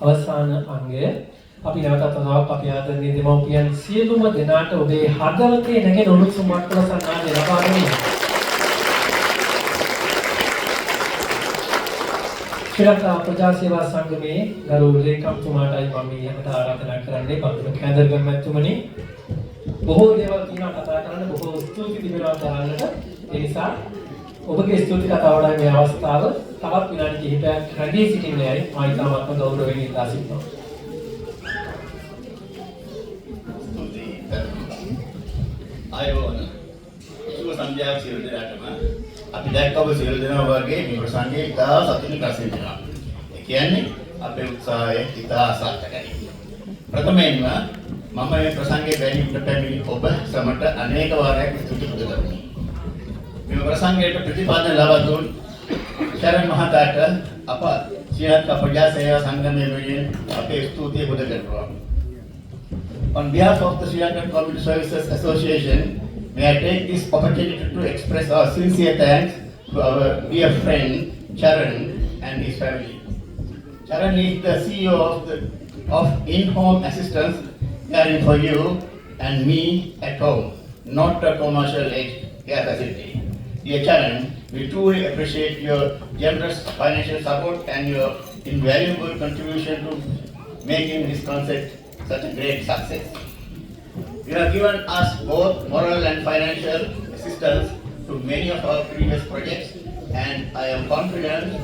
අවසාන අංගය අපි නැවතත් අහනවා අපි ආදරණීය දෙමව්පියන් සියලුම දෙනාට ඔබේ හදවතේ නැගෙන උණුසුම් මට්ටම සන්නාදය ලබා දෙන්න. ශ්‍රී ලංකා ප්‍රජා සේවා සංගමේ ගරු ලේකම්තුමාටයි මම ඊට ආරාධනා කරන්නේ බඳුන කැඳරගම මැතිතුමනි. බොහෝ දේවල් කියනවා කතා කරන්න බොහෝ ස්තුති තිබෙනවා දාන්නට. ඒ නිසා ඔබගේ ස්තුති කතාවට මේ අවස්ථාව තවත් විනාඩි කිහිපයක් රැඳී සිටින්නයි මා ඉතාමත්ම ගෞරවයෙන් ඉල්ලා සිටිනවා. ආයෝන සුබ සංධ්‍යාවක් සියලු දෙනාටම අපි දැක්ක ඔබ සියලු දෙනා වගේ මේ ප්‍රසංගයේ ඉතා සතුටින් රස විඳිනවා. ඒ කියන්නේ අපේ උත්සාහය ඉතා සාර්ථකයි. ප්‍රථමයෙන්ම මම මේ ප්‍රසංගයේ බැලීමට පැමිණි ඔබ සමට අනේක වාරයක් ස්තුති කරනවා. මේ ප්‍රසංගයට ප්‍රතිපාදන ලබා දුන් शरण මහතාට අප ශ්‍රී ලංකා ප්‍රජා සේවා සංගමයේ වෙනුවෙන් අපේ ස්තුතිය පුද කරනවා. On behalf of the Sri Lankan Community Services Association, may I take this opportunity to express our sincere thanks to our dear friend Charan and his family. Charan is the CEO of in-home assistance caring for you and me at home, not a commercial age care facility. Dear Charan, we truly appreciate your generous financial support and your invaluable contribution to making this concept such a great success. You have given us both moral and financial assistance to many of our previous projects, and I am confident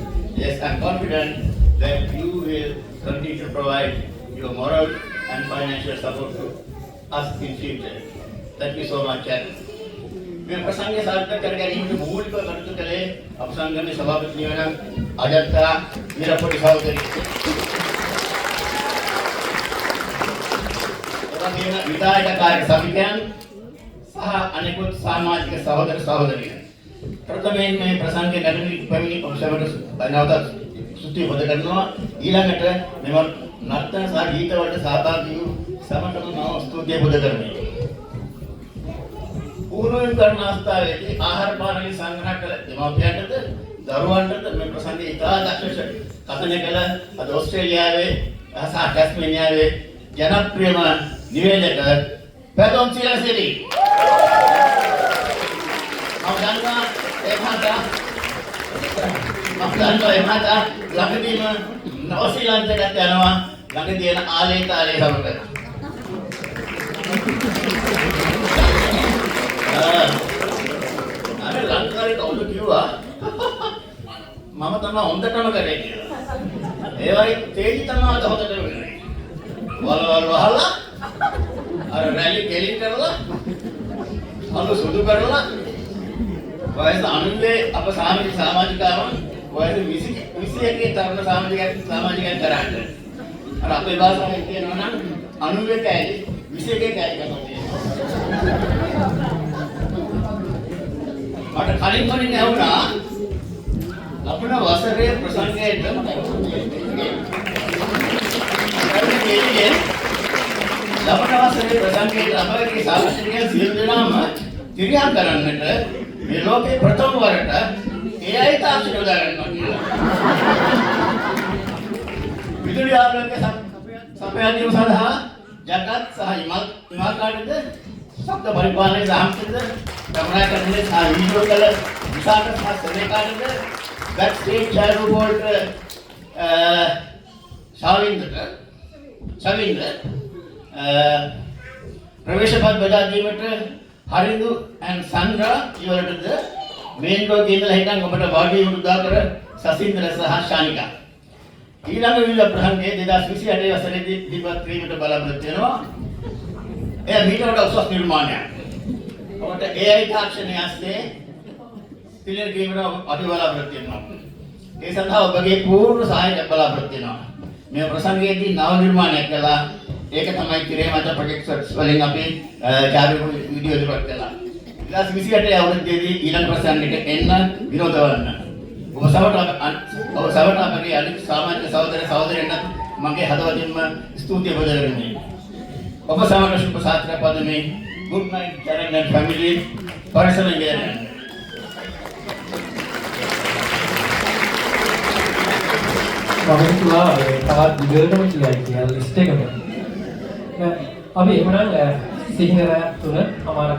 that you will continue to provide your moral and financial support to us in future. Thank you so much, Charan. මේ ප්‍රසංගය සාර්ථක කර ගැනීමට මූලික කටයුතු කළේ අප සංගමේ සභාපති වන අජන්තා විරපොඩි සහෝදරිය. එවැගේම විධායක කාර්ය සමිතියන් සහ අනෙකුත් සමාජික සහෝදර සහෝදරියන්. ප්‍රථමයෙන් මේ ප්‍රසංගයේ නැගණි පැමිණි ඔබ සැමට නැවතත් ස්තුති පුද කරනවා. ඊළඟට මෙම නර්තන සහ ගීත වලට සහභාගී වූ සමටම මම ස්තුතිය පුද කරනවා. पूर्व करना අවස්ථාවේදී ආහාර පාන සංග්‍රහ කළ දෙමාපියන්ටද දරුවන්ටද මේ ප්‍රසංගයේ ඉතා දක්ෂ කථනය කළ අද ඕස්ට්‍රේලියාවේ සහ ටැස්මේනියාවේ ජනප්‍රියම නිවේදක පැතුම් සිරසිරි. මම දන්නවා ඒ මහතා ළඟදීම නවසීලන්තයට යනවා ළඟදී එන ආලේතාලේ සමග. අර ලංකාවේ කවුද කිව්වා මම තමයි හොඳටම කරේ කියලා. ඒ වගේ තේජි තමයි අද හොඳටම කරේ. වලවල් වහලා අර රැලි කෙලින් කරලා අලු සුදු කරලා වයස 90 අප සමාජිකාවන් වයස 21 තරුණ සමාජිකයන් කරන්නේ. අර අපේ භාෂාවෙන් කියනවා නම් 90 කෑලි 21 කෑලි කරනවා. මට කලින් ඇහුණා ලබන වසරේ ප්‍රසංගයට අපගේ සාහිත්‍යඥයන් සියලු දෙනාම තිරියම් කරන්නට මේ ලෝකේ ප්‍රථම වරට AI තාක්ෂණය උදා ගන්නවා කියලා. විදුලි ආලෝක සපයාදීම සඳහා ජගත් සහ ඉමාකාටද ශබ්ද පරිපාලනයේ සාහිත්‍යද කමනාකරණයේ සහ වීඩියෝ කල විසාක සහ සෙනෙකාටද බැක් ස්ටේජ් ඡායාරූප වලට ශවින්ද ප්‍රවේශපත් බෙදා දීමට හරිඳු and සංග්‍රහ ඉවරටද මේන් රෝගී ඉඳලා හිටන් ඔබට වාඩි වුණු උදාකර සසින්ද්‍ර සහ ශානිකා ඊළඟ විවිධ ප්‍රසංගයේ 2028 වසරේදී දීපත් ක්‍රීමට බලාපොරොත්තු වෙනවා. එය මීට වඩා උසස් නිර්මාණයක්. ඔබට AI තාක්ෂණය ඇස්සේ පිළිල ක්‍රීමට අපි බලාපොරොත්තු වෙනවා. ඒ සඳහා ඔබගේ පූර්ණ සහායයක් බලාපොරොත්තු වෙනවා. මේ ප්‍රසංගයේදී නව නිර්මාණයක් කළා. ඒක තමයි කිරේ මත ප්‍රොජෙක්ට්ස් වලින් අපි ඡායාරූප වීඩියෝ ඉදිරිපත් කළා. 2028 අවුරුද්දේදී ඊළඟ ප්‍රසංගයට එන්න විනෝද වන්න. ඔබ සවට අපගේ අනිත් සමාජ සහෝදරයන්ට මගේ හදවතින්ම ස්තුතිය බෙදගන්නේ. ඔබ සමග සුබ සාත්‍ර පදමේ good night Charan and family personal care. මම හිතුවා තවත් දිගටම කියලා ලිස්ට් එකකට. අපි එහෙනම් සිංහල තුන අමාර